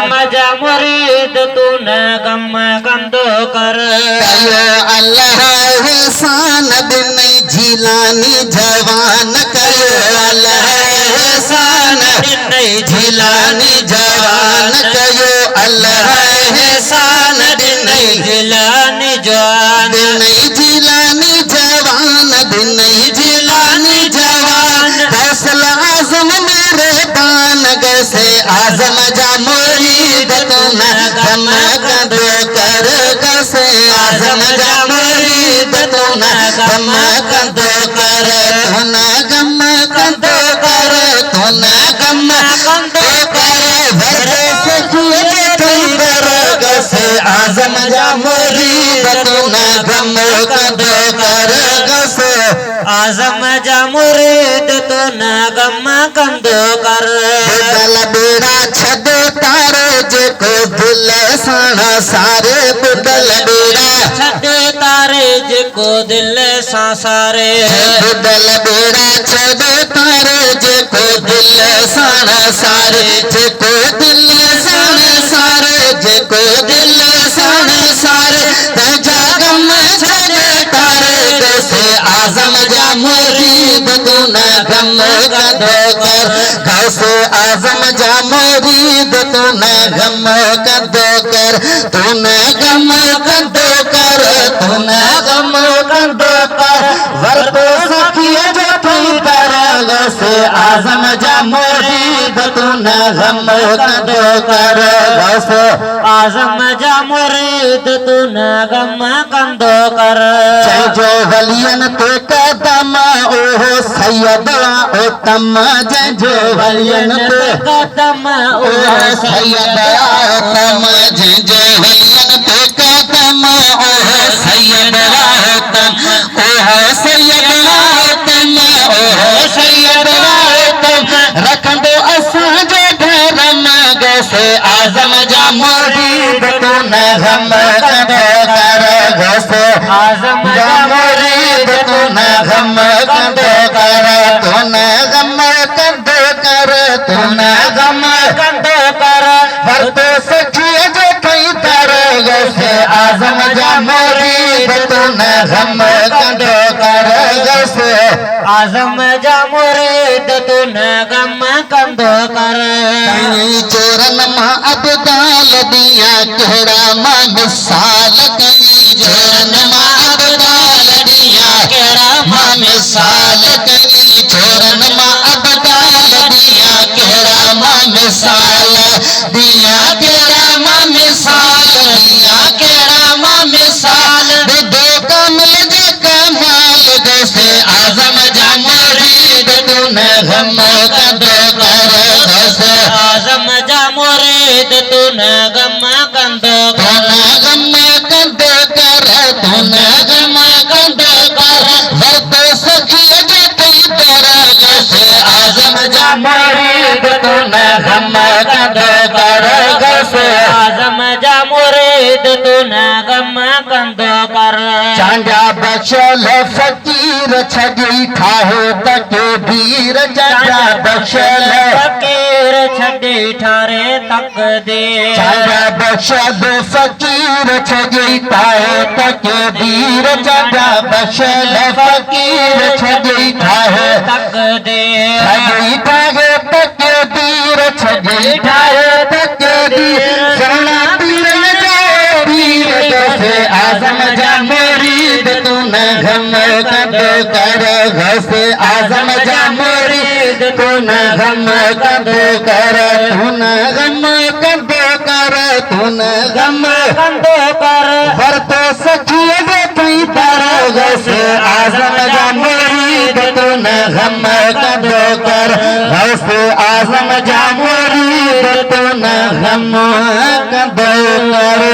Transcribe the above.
आजम जा मुरीद तू न गम कंदो कर कयो अल्लाह एहसान दिन जिलानी जवान कयो अल्लाह एहसान दिन जिलानी जवान कयो अल्लाह एहसान दिन जिलानी जवान जिलानी जवान दिन जिलानी जवान गौसल आजम मेरे दान गैसे आजम जा मुरीद तू न गम कंदो कर गैसे आजम जा मुरीद तू न गम कंदो कर तू न गम कंदो कर तू न गम कंदो कर भरे सखिए कर गैसे आजम जा मुरीद तू न गम कंदो कर गैसे आजम जा मुरीद तू न गम कंदो कर बुदल बेड़ा छद तारे जेको दिल साणा सारे बुदल बेड़ा छद तारे जेको दिल सां सारे बुदल बेड़ा छद तारे जेको दिल साणा सारे जेको दिल साणा सारे जेको दिल साणा सारे तजा गम छद तारे जैसे आजम जा मुरीद तू न गम कंदो कर गौसे आजम जा मुरीद तू न गम कंदो कर तू न गम कंदो कर तू न गम कंदो कर वरतो सखिए जो थई कर गौसे आजम जा मुरीद तू न गम कंदो कर गौसे आजम जा मुरीद तू न गम कंदो कर जो वलियन ते कदम ओहो सैयद ओ तम जो वलियन ते कदम ओ सैयद ओ तम जो वलियन ते कदम ओहो सैयद ओ तम ओहो सैयद ओ तम ओहो सैयद ओ तम रखंदो असां जे घर में गैसे आजम जा मुरीद तू न गम कंदो कर गैसे आजम जा मुरीद तू न गम कंदो कर तू न गम कंदो कर तू न गम कंदो कर वरतो सखिए जो कई तर गैसे आजम जा मुरीद तू न गम कंदो कर गैसे आजम जा मुरीद तू न गम कंदो कर चोरन मां अबदाल दिया केड़ा मां मिसाल कई चोरन मां अबदाल दिया केड़ा मां मिसाल कई चोरन मां अबदाल दिया केड़ा मां मिसाल दिया केड़ा मां मिसाल दिया केड़ा मां मिसाल दो कमल जे कमाल जैसे आजम जा मुरीद तू न गम कंदो कर जैसे आजम जा मुरीद तू न गम कंदो तू न गम कंदो कर तू न गम कंदो कर वरतो सखिए जे कई तर जैसे आजम जा मुरीद तू न गम कंदो कर जैसे आजम जा मुरीद तू न गम कंदो कर चांजा बचल फकीर छड़ी ठाहो तके भीर चांजा बचल फकीर छड़ी ठारे तक दे चांजा बचल फकीर छड़ी ठाहो तके भीर चांजा बचल फकीर छड़ी ठाहो तक दे छड़ी ठाहो तके भीर छड़ी ठाहो तके भीर शरणा पीर जाए भीर जैसे आजम जा मुरीद तू न गम कंदो कर गौसे आजम जा मुरीद तू न गम कंदो कर तू न गम कंदो कर तू न गम कंदो कर वरतो सखिए जे कई तर गौसे आजम जा मुरीद तू न गम कंदो कर गौसे आजम जा मुरीद तू न गम कंदो कर